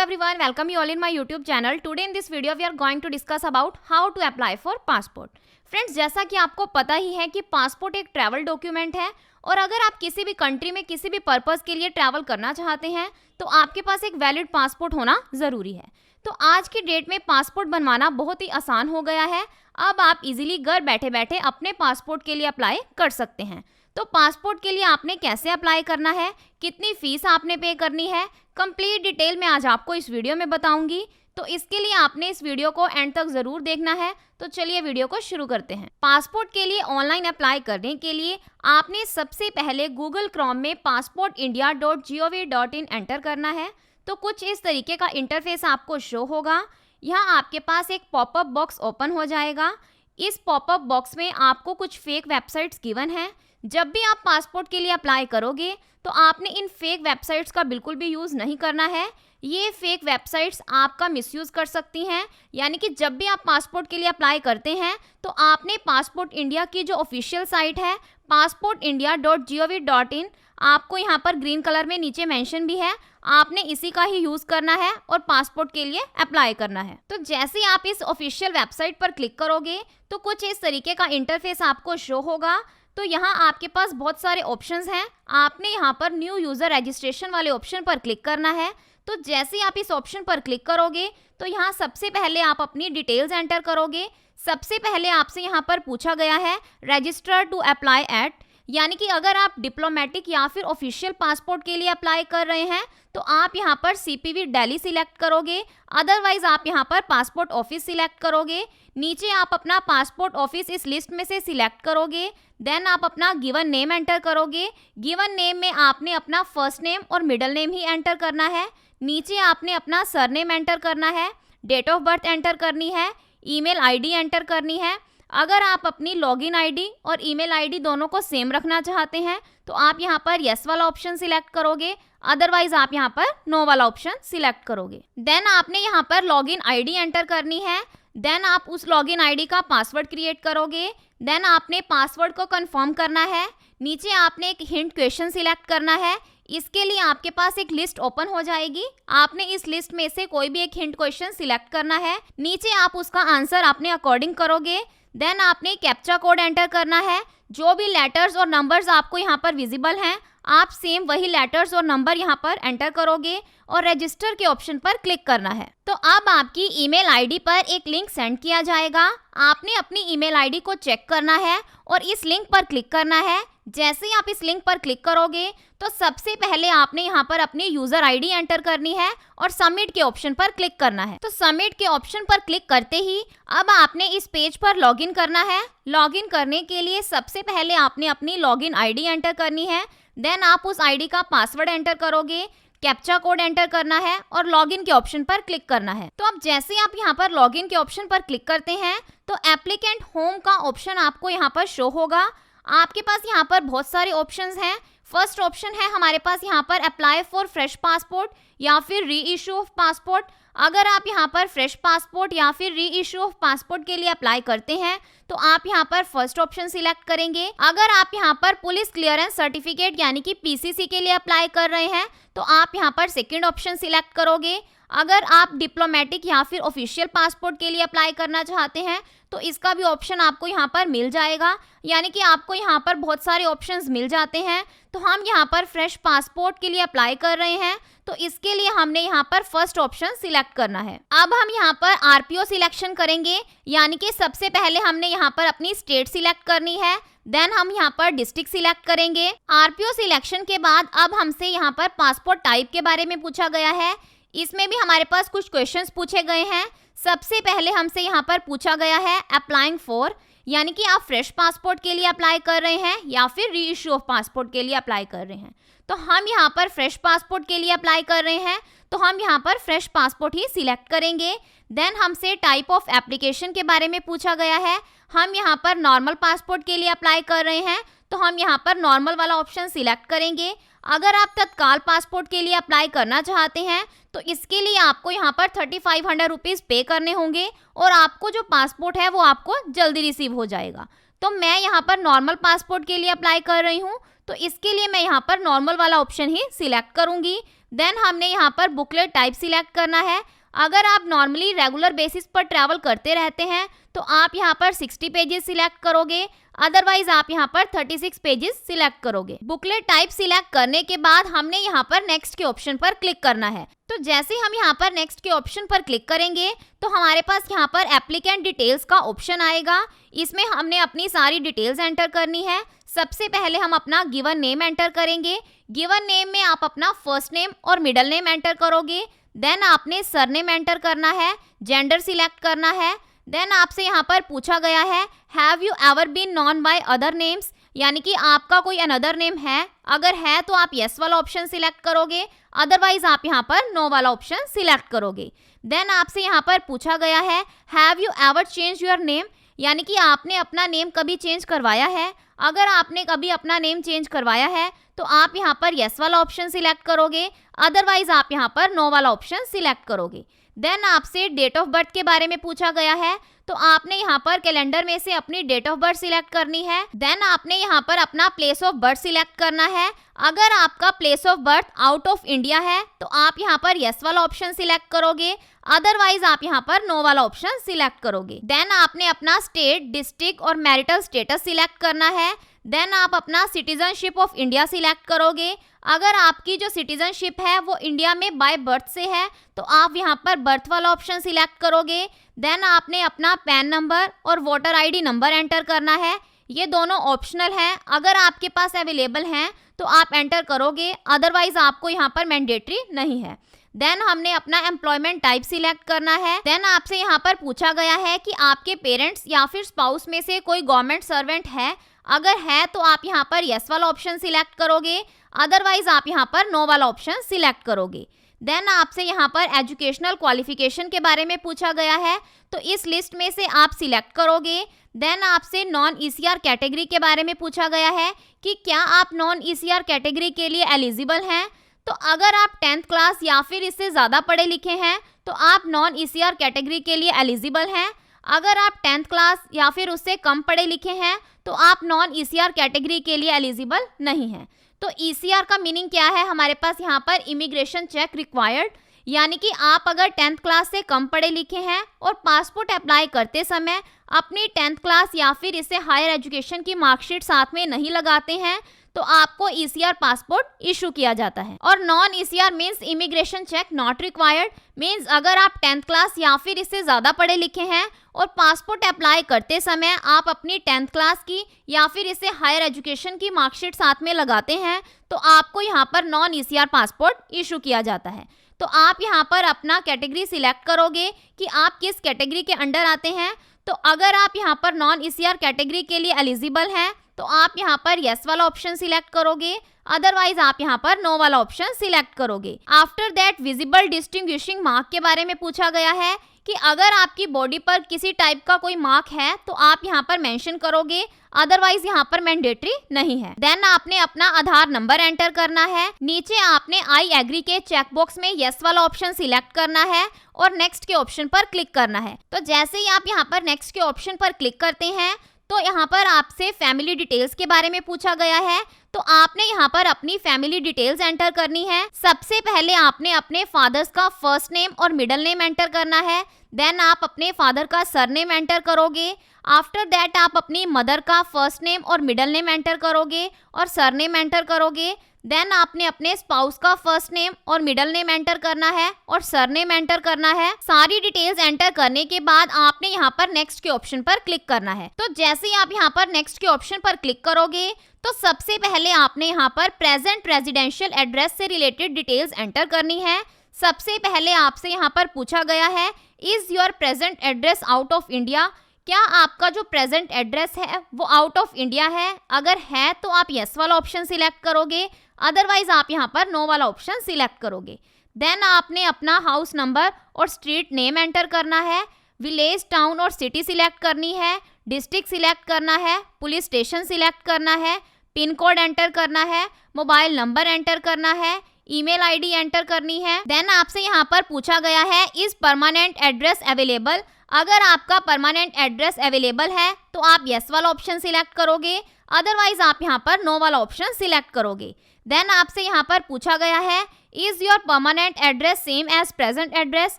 everyone, welcome you all in my YouTube channel. Today in this video we are going to discuss about how to apply for passport. Friends, जैसा कि आपको पता ही है कि passport एक travel document है और अगर आप किसी भी कंट्री में किसी भी पर्पस के लिए ट्रैवल करना चाहते हैं तो आपके पास एक वैलिड पासपोर्ट होना ज़रूरी है। तो आज की डेट में पासपोर्ट बनवाना बहुत ही आसान हो गया है। अब आप इजीली घर बैठे बैठे अपने पासपोर्ट के लिए अप्लाई कर सकते हैं। तो पासपोर्ट के लिए आपने कैसे अप्लाई करना है, कितनी फीस आपने पे करनी है, कंप्लीट डिटेल में आज आपको इस वीडियो में बताऊंगी। तो इसके लिए आपने इस वीडियो को एंड तक ज़रूर देखना है। तो चलिए वीडियो को शुरू करते हैं। पासपोर्ट के लिए ऑनलाइन अप्लाई करने के लिए आपने सबसे पहले गूगल क्रोम में passportindia.gov.in एंटर करना है। तो कुछ इस तरीके का इंटरफेस आपको शो होगा। यहाँ आपके पास एक पॉपअप बॉक्स ओपन हो जाएगा। इस पॉपअप बॉक्स में आपको कुछ फेक वेबसाइट्स गिवन है। जब भी आप पासपोर्ट के लिए अप्लाई करोगे तो आपने इन फेक वेबसाइट्स का बिल्कुल भी यूज़ नहीं करना है। ये फेक वेबसाइट्स आपका मिसयूज़ कर सकती हैं। यानी कि जब भी आप पासपोर्ट के लिए अप्लाई करते हैं तो आपने पासपोर्ट इंडिया की जो ऑफिशियल साइट है passportindia.gov.in, आपको यहाँ पर ग्रीन कलर में नीचे मेंशन भी है, आपने इसी का ही यूज़ करना है और पासपोर्ट के लिए अप्लाई करना है। तो जैसे आप इस ऑफिशियल वेबसाइट पर क्लिक करोगे तो कुछ इस तरीके का इंटरफेस आपको शो होगा। तो यहाँ आपके पास बहुत सारे ऑप्शंस हैं। आपने यहाँ पर न्यू यूज़र रजिस्ट्रेशन वाले ऑप्शन पर क्लिक करना है। तो जैसे आप इस ऑप्शन पर क्लिक करोगे तो यहाँ सबसे पहले आप अपनी डिटेल्स एंटर करोगे। सबसे पहले आपसे यहाँ पर पूछा गया है रजिस्टर टू अप्लाई एट, यानी कि अगर आप डिप्लोमेटिक या फिर ऑफिशियल पासपोर्ट के लिए अप्लाई कर रहे हैं तो आप यहाँ पर CPV दिल्ली सिलेक्ट करोगे, अदरवाइज आप यहाँ पर पासपोर्ट ऑफिस सिलेक्ट करोगे। नीचे आप अपना पासपोर्ट ऑफिस इस लिस्ट में से सिलेक्ट करोगे। देन आप अपना गिवन नेम एंटर करोगे। गिवन नेम में आपने अपना फर्स्ट नेम और मिडिल नेम ही एंटर करना है। नीचे आपने अपना सरनेम एंटर करना है, डेट ऑफ बर्थ एंटर करनी है, ईमेल आईडी एंटर करनी है। अगर आप अपनी लॉगिन आईडी और ईमेल आईडी दोनों को सेम रखना चाहते हैं तो आप यहाँ पर यस वाला ऑप्शन सिलेक्ट करोगे, अदरवाइज आप यहाँ पर नो वाला ऑप्शन सिलेक्ट करोगे। देन आपने यहाँ पर लॉगिन आईडी एंटर करनी है। देन आप उस लॉगिन आईडी का पासवर्ड क्रिएट करोगे। देन आपने पासवर्ड को कंफर्म करना है। नीचे आपने एक हिंट क्वेश्चन सिलेक्ट करना है। इसके लिए आपके पास एक लिस्ट ओपन हो जाएगी। आपने इस लिस्ट में से कोई भी एक हिंट क्वेश्चन सिलेक्ट करना है। नीचे आप उसका आंसर अपने अकॉर्डिंग करोगे। देन आपने कैप्चा कोड एंटर करना है। जो भी लेटर्स और नंबर्स आपको यहाँ पर विजिबल हैं आप सेम वही लेटर्स और नंबर यहाँ पर एंटर करोगे और रजिस्टर के ऑप्शन पर क्लिक करना है। तो अब आपकी ईमेल आईडी पर एक लिंक सेंड किया जाएगा। आपने अपनी ईमेल आईडी को चेक करना है और इस लिंक पर क्लिक करना है। जैसे ही आप इस लिंक पर क्लिक करोगे तो सबसे पहले आपने यहाँ पर अपनी यूज़र आईडी एंटर करनी है और सबमिट के ऑप्शन पर क्लिक करना है। तो सबमिट के ऑप्शन पर क्लिक करते ही अब आपने इस पेज पर लॉगिन करना है। लॉगिन करने के लिए सबसे पहले आपने अपनी लॉगिन आईडी एंटर करनी है। देन आप उस आईडी का पासवर्ड एंटर करोगे, कैप्चा कोड एंटर करना है और लॉगिन के ऑप्शन पर क्लिक करना है। तो अब जैसे ही आप यहाँ पर लॉगिन के ऑप्शन पर क्लिक करते हैं तो एप्लीकेंट होम का ऑप्शन आपको यहाँ पर शो होगा। आपके पास यहाँ पर बहुत सारे ऑप्शंस हैं। फर्स्ट ऑप्शन है हमारे पास यहाँ पर अप्लाई फॉर फ्रेश पासपोर्ट या फिर री इशू ऑफ पासपोर्ट। अगर आप यहाँ पर फ्रेश पासपोर्ट या फिर री इशू ऑफ पासपोर्ट के लिए अप्लाई करते हैं तो आप यहाँ पर फर्स्ट ऑप्शन सिलेक्ट करेंगे। अगर आप यहाँ पर पुलिस क्लियरेंस सर्टिफिकेट यानी कि PCC के लिए अप्लाई कर रहे हैं तो आप यहाँ पर सेकंड ऑप्शन सिलेक्ट करोगे। अगर आप डिप्लोमेटिक या फिर ऑफिशियल पासपोर्ट के लिए अप्लाई करना चाहते हैं तो इसका भी ऑप्शन आपको यहाँ पर मिल जाएगा। यानी कि आपको यहाँ पर बहुत सारे ऑप्शंस मिल जाते हैं। तो हम यहाँ पर फ्रेश पासपोर्ट के लिए अप्लाई कर रहे हैं तो इसके लिए हमने यहाँ पर फर्स्ट ऑप्शन सिलेक्ट करना है। अब हम यहाँ पर RPO सिलेक्शन करेंगे, यानी कि सबसे पहले हमने यहाँ पर अपनी स्टेट सिलेक्ट करनी है। देन हम यहाँ पर डिस्ट्रिक्ट सिलेक्ट करेंगे। RPO सिलेक्शन के बाद अब हमसे यहाँ पर पासपोर्ट टाइप के बारे में पूछा गया है। इसमें भी हमारे पास कुछ क्वेश्चंस पूछे गए हैं। सबसे पहले हमसे यहाँ पर पूछा गया है अप्लाइंग फॉर, यानी कि आप फ्रेश पासपोर्ट के लिए अप्लाई कर रहे हैं या फिर री इशू ऑफ पासपोर्ट के लिए अप्लाई कर रहे हैं। तो हम यहाँ पर फ्रेश पासपोर्ट के लिए अप्लाई कर रहे हैं तो हम यहाँ पर फ्रेश पासपोर्ट ही सिलेक्ट करेंगे। देन हमसे टाइप ऑफ एप्लीकेशन के बारे में पूछा गया है। हम यहाँ पर नॉर्मल पासपोर्ट के लिए अप्लाई कर रहे हैं तो हम यहाँ पर नॉर्मल वाला ऑप्शन सिलेक्ट करेंगे। अगर आप तत्काल पासपोर्ट के लिए अप्लाई करना चाहते हैं तो इसके लिए आपको यहाँ पर 3500 रुपीज़ पे करने होंगे और आपको जो पासपोर्ट है वो आपको जल्दी रिसीव हो जाएगा। तो मैं यहाँ पर नॉर्मल पासपोर्ट के लिए अप्लाई कर रही हूँ तो इसके लिए मैं यहाँ पर नॉर्मल वाला ऑप्शन ही सिलेक्ट करूँगी। देन हमने यहाँ पर बुकलेट टाइप सिलेक्ट करना है। अगर आप नॉर्मली रेगुलर बेसिस पर ट्रैवल करते रहते हैं तो आप यहाँ पर 60 पेजेस सिलेक्ट करोगे, अदरवाइज आप यहाँ पर 36 पेजेस सिलेक्ट करोगे। बुकलेट टाइप सिलेक्ट करने के बाद हमने यहाँ पर नेक्स्ट के ऑप्शन पर क्लिक करना है। तो जैसे हम यहाँ पर नेक्स्ट के ऑप्शन पर क्लिक करेंगे तो हमारे पास यहाँ पर एप्लीकेंट डिटेल्स का ऑप्शन आएगा। इसमें हमने अपनी सारी डिटेल्स एंटर करनी है। सबसे पहले हम अपना गिवन नेम एंटर करेंगे। गिवन नेम में आप अपना फर्स्ट नेम और मिडिल नेम एंटर करोगे। देन आपने सरनेम एंटर करना है, जेंडर सिलेक्ट करना है। देन आपसे यहाँ पर पूछा गया है have you ever been known by other names, यानी कि आपका कोई अनदर नेम है। अगर है तो आप यस वाला ऑप्शन सिलेक्ट करोगे, अदरवाइज आप यहाँ पर नो वाला ऑप्शन सिलेक्ट करोगे। देन आपसे यहाँ पर पूछा गया है have you ever change your name, यानी कि आपने अपना नेम कभी चेंज करवाया है। अगर आपने कभी अपना नेम चेंज करवाया है तो आप यहाँ पर यस वाला ऑप्शन सिलेक्ट करोगे, अदरवाइज आप यहाँ पर नो वाला ऑप्शन सिलेक्ट करोगे। देन आपसे डेट ऑफ बर्थ के बारे में पूछा गया है तो आपने यहाँ पर कैलेंडर में से अपनी डेट ऑफ बर्थ सिलेक्ट करनी है। देन आपने यहाँ पर अपना प्लेस ऑफ बर्थ सिलेक्ट करना है। अगर आपका place of birth out of India है तो आप यहाँ पर यस वाला ऑप्शन सिलेक्ट करोगे, अदरवाइज आप यहाँ पर नो वाला ऑप्शन सिलेक्ट करोगे। देन आपने अपना स्टेट, डिस्ट्रिक्ट और मैरिटल स्टेटस सिलेक्ट करना है। देन आप अपना सिटीजनशिप ऑफ इंडिया सिलेक्ट करोगे। अगर आपकी जो सिटीजनशिप है वो इंडिया में बाय बर्थ से है तो आप यहाँ पर बर्थ वाला ऑप्शन सिलेक्ट करोगे। देन आपने अपना पैन नंबर और वोटर आईडी नंबर एंटर करना है। ये दोनों ऑप्शनल हैं, अगर आपके पास अवेलेबल हैं तो आप एंटर करोगे, अदरवाइज आपको यहाँ पर मैंडेटरी नहीं है। देन हमने अपना एम्प्लॉयमेंट टाइप सिलेक्ट करना है। देन आपसे यहाँ पर पूछा गया है कि आपके पेरेंट्स या फिर स्पाउस में से कोई गवर्नमेंट सर्वेंट है। अगर है तो आप यहाँ पर यस वाला ऑप्शन सिलेक्ट करोगे, अदरवाइज आप यहाँ पर नो वाला ऑप्शन सिलेक्ट करोगे। देन आपसे यहाँ पर एजुकेशनल क्वालिफिकेशन के बारे में पूछा गया है तो इस लिस्ट में से आप सिलेक्ट करोगे। देन आपसे नॉन ईसीआर कैटेगरी के बारे में पूछा गया है कि क्या आप नॉन ईसीआर कैटेगरी के लिए एलिजिबल हैं। तो अगर आप 10th क्लास या फिर इससे ज़्यादा पढ़े लिखे हैं तो आप नॉन ईसीआर कैटेगरी के लिए एलिजिबल हैं। अगर आप 10th क्लास या फिर उससे कम पढ़े लिखे हैं तो आप नॉन ईसीआर कैटेगरी के लिए एलिजिबल नहीं हैं। तो ईसीआर का मीनिंग क्या है, हमारे पास यहाँ पर इमिग्रेशन चेक रिक्वायर्ड, यानी कि आप अगर 10th क्लास से कम पढ़े लिखे हैं और पासपोर्ट अप्लाई करते समय अपनी 10th क्लास या फिर इससे हायर एजुकेशन की मार्कशीट साथ में नहीं लगाते हैं तो आपको ईसीआर पासपोर्ट इशू किया जाता है। और non ECR means immigration check not required, means अगर आप 10th क्लास या फिर इससे ज़्यादा पढ़े लिखे हैं और पासपोर्ट अप्लाई करते समय आप अपनी 10th क्लास की या फिर इससे हायर एजुकेशन की मार्कशीट साथ में लगाते हैं तो आपको यहाँ पर नॉन ईसीआर पासपोर्ट इशू किया जाता है। तो आप यहाँ पर अपना कैटेगरी सिलेक्ट करोगे कि आप किस कैटेगरी के अंडर आते हैं। तो अगर आप यहाँ पर नॉन ईसीआर कैटेगरी के लिए एलिजिबल हैं तो आप यहाँ पर यस वाला ऑप्शन सिलेक्ट करोगे, अदरवाइज आप यहाँ पर नो वाला ऑप्शन सिलेक्ट करोगे। After that visible distinguishing mark के बारे में पूछा गया है कि अगर आपकी बॉडी पर किसी टाइप का कोई मार्क है तो आप यहाँ पर मेंशन करोगे, अदरवाइज यहाँ पर मैंडेटरी नहीं है। देन आपने अपना आधार नंबर एंटर करना है। नीचे आपने आई एग्री के चेक बॉक्स में यस वाला ऑप्शन सिलेक्ट करना है और नेक्स्ट के ऑप्शन पर क्लिक करना है। तो जैसे ही आप यहाँ पर नेक्स्ट के ऑप्शन पर क्लिक करते हैं तो यहाँ पर आपसे फैमिली डिटेल्स के बारे में पूछा गया है तो आपने यहाँ पर अपनी फैमिली डिटेल्स एंटर करनी है। सबसे पहले आपने अपने फादर्स का फर्स्ट नेम और मिडिल नेम एंटर करना है। देन आप अपने फादर का सरनेम एंटर करोगे। आफ्टर दैट आप अपनी मदर का फर्स्ट नेम और मिडिल नेम एंटर करोगे और सरनेम एंटर करोगे। देन आपने अपने स्पाउस का फर्स्ट नेम और मिडिल नेम एंटर करना है और सरनेम एंटर करना है। सारी डिटेल्स एंटर करने के बाद आपने यहाँ पर नेक्स्ट के ऑप्शन पर क्लिक करना है। तो जैसे ही आप यहाँ पर नेक्स्ट के ऑप्शन पर क्लिक करोगे तो सबसे पहले आपने यहाँ पर प्रेजेंट रेजिडेंशियल एड्रेस से रिलेटेड डिटेल्स एंटर करनी है। सबसे पहले आपसे यहाँ पर पूछा गया है is your present address out of India, क्या आपका जो प्रेजेंट एड्रेस है वो आउट ऑफ इंडिया है। अगर है तो आप यस वाला ऑप्शन सिलेक्ट करोगे, अदरवाइज आप यहाँ पर नो वाला ऑप्शन सिलेक्ट करोगे। देन आपने अपना हाउस नंबर और स्ट्रीट नेम एंटर करना है। विलेज, टाउन और सिटी सिलेक्ट करनी है। डिस्ट्रिक्ट सिलेक्ट करना है। पुलिस स्टेशन सिलेक्ट करना है। पिन कोड एंटर करना है। मोबाइल नंबर एंटर करना है। ईमेल आईडी एंटर करनी है। देन आपसे यहाँ पर पूछा गया है इज परमानेंट एड्रेस अवेलेबल, अगर आपका परमानेंट एड्रेस अवेलेबल है तो आप यस वाला ऑप्शन सिलेक्ट करोगे, अदरवाइज आप यहाँ पर नो वाला ऑप्शन सिलेक्ट करोगे। देन आपसे यहाँ पर पूछा गया है is your permanent address same as present address?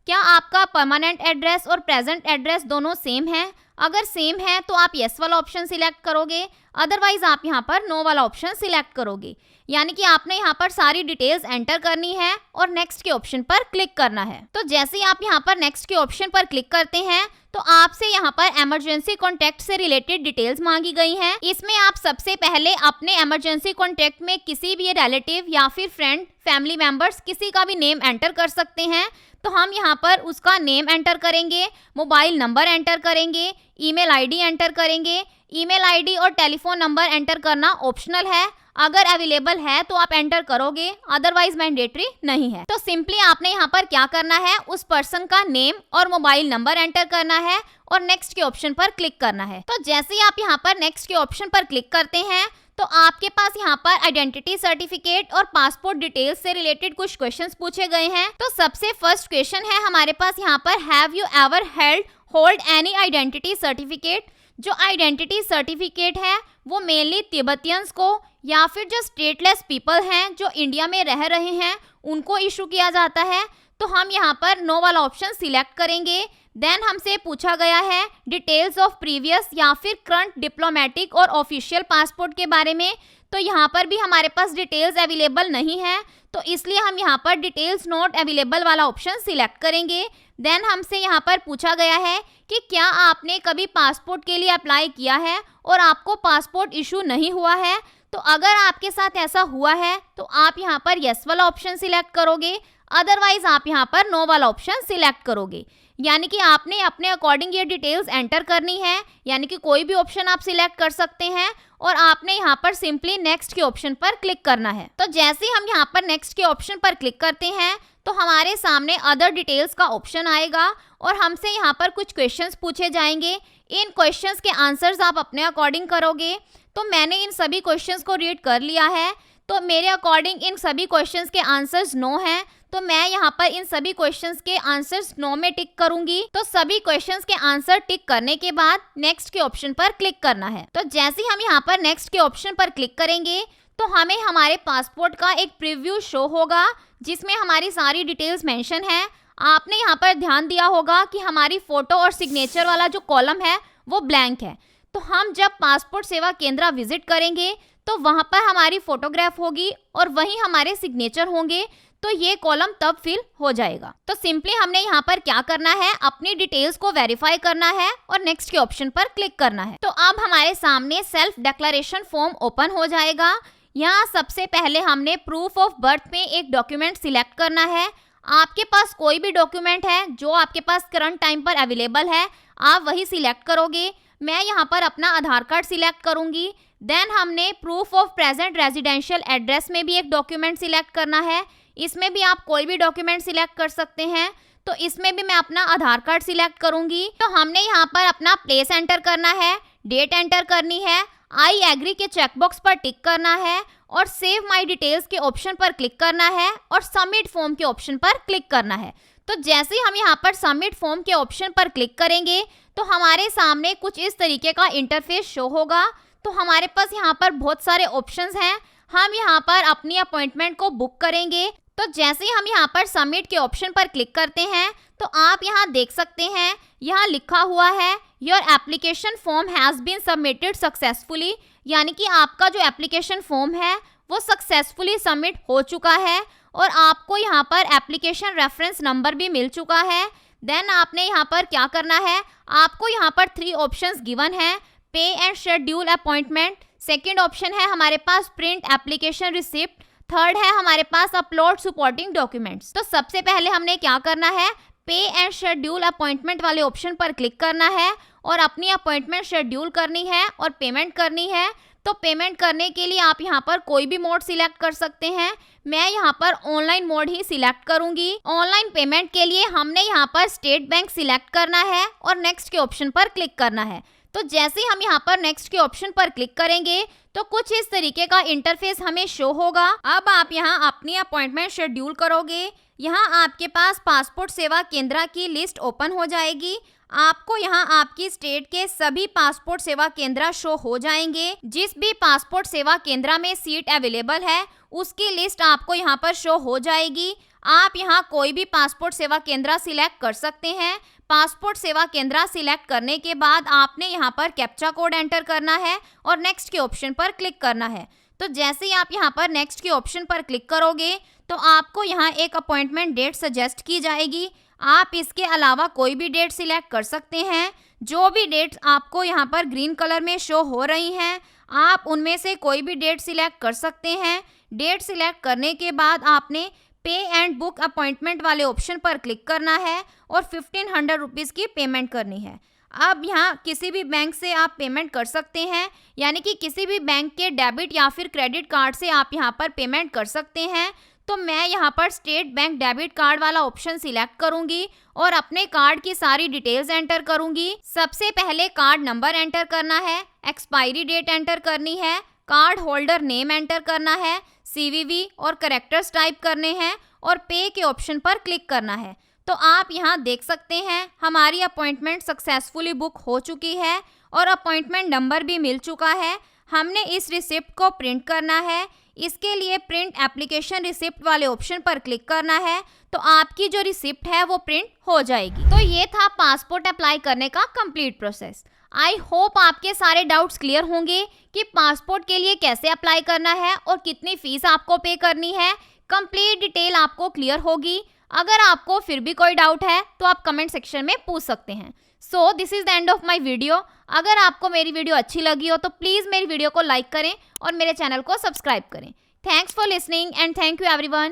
क्या आपका परमानेंट एड्रेस और प्रेजेंट एड्रेस दोनों सेम है? अगर सेम है तो आप यस वाला ऑप्शन सिलेक्ट करोगे, अदरवाइज आप यहाँ पर नो वाला ऑप्शन सिलेक्ट करोगे। यानी कि आपने यहाँ पर सारी डिटेल्स एंटर करनी है और नेक्स्ट के ऑप्शन पर क्लिक करना है। तो जैसे ही आप यहाँ पर नेक्स्ट के ऑप्शन पर क्लिक करते हैं तो आपसे यहाँ पर इमरजेंसी कॉन्टैक्ट से रिलेटेड डिटेल्स मांगी गई हैं। इसमें आप सबसे पहले अपने इमरजेंसी कॉन्टैक्ट में किसी भी रिलेटिव या फिर फ्रेंड, फैमिली मेंबर्स, किसी का भी नेम एंटर कर सकते हैं। तो हम यहाँ पर उसका नेम एंटर करेंगे, मोबाइल नंबर एंटर करेंगे, ईमेल आईडी एंटर करेंगे। ईमेल आईडी और टेलीफोन नंबर एंटर करना ऑप्शनल है, अगर अवेलेबल है तो आप एंटर करोगे, अदरवाइज मैंडेटरी नहीं है। तो सिंपली आपने यहाँ पर क्या करना है, उस पर्सन का नेम और मोबाइल नंबर एंटर करना है और नेक्स्ट के ऑप्शन पर क्लिक करना है। तो जैसे ही आप यहाँ पर नेक्स्ट के ऑप्शन पर क्लिक करते हैं तो आपके पास यहाँ पर आइडेंटिटी सर्टिफिकेट और पासपोर्ट डिटेल्स से रिलेटेड कुछ क्वेश्चंस पूछे गए हैं। तो सबसे फर्स्ट क्वेश्चन है हमारे पास यहाँ पर, have you ever hold any identity certificate? जो आइडेंटिटी सर्टिफिकेट है वो मेनली तिब्बतियंस को या फिर जो स्टेटलेस पीपल हैं जो इंडिया में रह रहे हैं उनको इशू किया जाता है। तो हम यहाँ पर नो वाला ऑप्शन सिलेक्ट करेंगे। देन हमसे पूछा गया है डिटेल्स ऑफ प्रीवियस या फिर करंट डिप्लोमेटिक और ऑफिशियल पासपोर्ट के बारे में। तो यहाँ पर भी हमारे पास डिटेल्स अवेलेबल नहीं है, तो इसलिए हम यहाँ पर डिटेल्स नॉट अवेलेबल वाला ऑप्शन सिलेक्ट करेंगे। देन हमसे यहाँ पर पूछा गया है कि क्या आपने कभी पासपोर्ट के लिए अप्लाई किया है और आपको पासपोर्ट इशू नहीं हुआ है? तो अगर आपके साथ ऐसा हुआ है तो आप यहाँ पर यस वाला ऑप्शन सिलेक्ट करोगे, अदरवाइज आप यहाँ पर नो वाला ऑप्शन सिलेक्ट करोगे। यानी कि आपने अपने अकॉर्डिंग ये डिटेल्स एंटर करनी है, यानी कि कोई भी ऑप्शन आप सिलेक्ट कर सकते हैं और आपने यहाँ पर सिंपली नेक्स्ट के ऑप्शन पर क्लिक करना है। तो जैसे ही हम यहाँ पर नेक्स्ट के ऑप्शन पर क्लिक करते हैं तो हमारे सामने अदर डिटेल्स का ऑप्शन आएगा और हमसे यहाँ पर कुछ क्वेश्चंस पूछे जाएंगे। इन क्वेश्चंस के आंसर्स आप अपने अकॉर्डिंग करोगे। तो मैंने इन सभी क्वेश्चंस को रीड कर लिया है, तो मेरे अकॉर्डिंग इन सभी क्वेश्चंस के आंसर्स नो हैं, तो मैं यहाँ पर इन सभी क्वेश्चंस के आंसर्स नो में टिक करूंगी। तो सभी क्वेश्चंस के आंसर टिक करने के बाद नेक्स्ट के ऑप्शन पर क्लिक करना है। तो जैसे ही हम यहाँ पर नेक्स्ट के ऑप्शन पर क्लिक करेंगे तो हमें हमारे पासपोर्ट का एक प्रीव्यू शो होगा जिसमें हमारी सारी डिटेल्स मेंशन है। आपने यहाँ पर ध्यान दिया होगा कि हमारी फोटो और सिग्नेचर वाला जो कॉलम है वो ब्लैंक है। तो हम जब पासपोर्ट सेवा केंद्र विजिट करेंगे तो वहाँ पर हमारी फोटोग्राफ होगी और वहीं हमारे सिग्नेचर होंगे, तो ये कॉलम तब फिल हो जाएगा। तो सिंपली हमने यहाँ पर क्या करना है, अपनी डिटेल्स को वेरीफाई करना है और नेक्स्ट के ऑप्शन पर क्लिक करना है। तो अब हमारे सामने सेल्फ डिक्लेरेशन फॉर्म ओपन हो जाएगा। यहाँ सबसे पहले हमने प्रूफ ऑफ बर्थ में एक डॉक्यूमेंट सिलेक्ट करना है। आपके पास कोई भी डॉक्यूमेंट है जो आपके पास करंट टाइम पर अवेलेबल है, आप वही सिलेक्ट करोगे। मैं यहाँ पर अपना आधार कार्ड सिलेक्ट करूंगी। देन हमने proof of present residential address में भी एक डॉक्यूमेंट सिलेक्ट करना है। इसमें भी आप कोई भी डॉक्यूमेंट सिलेक्ट कर सकते हैं, तो इसमें भी मैं अपना आधार कार्ड सिलेक्ट करूंगी। तो हमने यहाँ पर अपना प्लेस एंटर करना है, डेट एंटर करनी है, आई एग्री के चेकबॉक्स पर टिक करना है और सेव माय डिटेल्स के ऑप्शन पर क्लिक करना है और सबमिट फॉर्म के ऑप्शन पर क्लिक करना है। तो जैसे ही हम यहाँ पर सबमिट फॉर्म के ऑप्शन पर क्लिक करेंगे तो हमारे सामने कुछ इस तरीके का इंटरफेस शो होगा। तो हमारे पास यहाँ पर बहुत सारे ऑप्शंस हैं। हम यहाँ पर अपनी अपॉइंटमेंट को बुक करेंगे। तो जैसे ही हम यहाँ पर सबमिट के ऑप्शन पर क्लिक करते हैं तो आप यहाँ देख सकते हैं, यहाँ लिखा हुआ है your application form has been submitted successfully, यानी कि आपका जो एप्लीकेशन फॉर्म है वो सक्सेसफुली सबमिट हो चुका है और आपको यहाँ पर एप्लीकेशन रेफरेंस नंबर भी मिल चुका है। देन आपने यहाँ पर क्या करना है, आपको यहाँ पर 3 ऑप्शंस गिवन है, पे and schedule appointment, second option है हमारे पास प्रिंट एप्लीकेशन रिसिप्ट, थर्ड है हमारे पास अपलोड सपोर्टिंग डॉक्यूमेंट्स। तो सबसे पहले हमने क्या करना है, पे एंड शेड्यूल अपॉइंटमेंट वाले ऑप्शन पर क्लिक करना है और अपनी अपॉइंटमेंट शेड्यूल करनी है और पेमेंट करनी है। तो पेमेंट करने के लिए आप यहाँ पर कोई भी मोड सिलेक्ट कर सकते हैं। मैं यहाँ पर ऑनलाइन मोड ही सिलेक्ट करूंगी। ऑनलाइन पेमेंट के लिए हमने यहाँ पर स्टेट बैंक सिलेक्ट करना है और नेक्स्ट के ऑप्शन पर क्लिक करना है। तो जैसे ही हम यहाँ पर नेक्स्ट के ऑप्शन पर क्लिक करेंगे तो कुछ इस तरीके का इंटरफेस हमें शो होगा। अब आप यहाँ अपनी अपॉइंटमेंट शेड्यूल करोगे। यहाँ आपके पास पासपोर्ट सेवा केंद्र की लिस्ट ओपन हो जाएगी। आपको यहाँ आपकी स्टेट के सभी पासपोर्ट सेवा केंद्र शो हो जाएंगे। जिस भी पासपोर्ट सेवा केंद्र में सीट अवेलेबल है उसकी लिस्ट आपको यहाँ पर शो हो जाएगी। आप यहाँ कोई भी पासपोर्ट सेवा केंद्र सिलेक्ट कर सकते हैं। पासपोर्ट सेवा केंद्र सिलेक्ट करने के बाद आपने यहाँ पर कैप्चा कोड एंटर करना है और नेक्स्ट के ऑप्शन पर क्लिक करना है। तो जैसे ही आप यहाँ पर नेक्स्ट के ऑप्शन पर क्लिक करोगे तो आपको यहाँ एक अपॉइंटमेंट डेट सजेस्ट की जाएगी। आप इसके अलावा कोई भी डेट सिलेक्ट कर सकते हैं। जो भी डेट्स आपको यहाँ पर ग्रीन कलर में शो हो रही हैं, आप उनमें से कोई भी डेट सिलेक्ट कर सकते हैं। डेट सिलेक्ट करने के बाद आपने पे एंड बुक अपॉइंटमेंट वाले ऑप्शन पर क्लिक करना है और 1500 रुपीज़ की पेमेंट करनी है। अब यहाँ किसी भी बैंक से आप पेमेंट कर सकते हैं, यानी कि किसी भी बैंक के डेबिट या फिर क्रेडिट कार्ड से आप यहाँ पर पेमेंट कर सकते हैं। तो मैं यहाँ पर स्टेट बैंक डेबिट कार्ड वाला ऑप्शन सिलेक्ट करूंगी और अपने कार्ड की सारी डिटेल्स एंटर करूंगी। सबसे पहले कार्ड नंबर एंटर करना है, एक्सपायरी डेट एंटर करनी है, कार्ड होल्डर नेम एंटर करना है, CVV और कैरेक्टर्स टाइप करने हैं और पे के ऑप्शन पर क्लिक करना है। तो आप यहाँ देख सकते हैं हमारी अपॉइंटमेंट सक्सेसफुली बुक हो चुकी है और अपॉइंटमेंट नंबर भी मिल चुका है। हमने इस रिसिप्ट को प्रिंट करना है। इसके लिए प्रिंट एप्लीकेशन रिसिप्ट वाले ऑप्शन पर क्लिक करना है, तो आपकी जो रिसिप्ट है वो प्रिंट हो जाएगी। तो ये था पासपोर्ट अप्लाई करने का कंप्लीट प्रोसेस। आई होप आपके सारे डाउट्स क्लियर होंगे कि पासपोर्ट के लिए कैसे अप्लाई करना है और कितनी फीस आपको पे करनी है। कंप्लीट डिटेल आपको क्लियर होगी। अगर आपको फिर भी कोई डाउट है तो आप कमेंट सेक्शन में पूछ सकते हैं। So this is the end of my video. अगर आपको मेरी वीडियो अच्छी लगी हो तो प्लीज़ मेरी वीडियो को लाइक करें और मेरे चैनल को सब्सक्राइब करें। Thanks for listening and thank you everyone.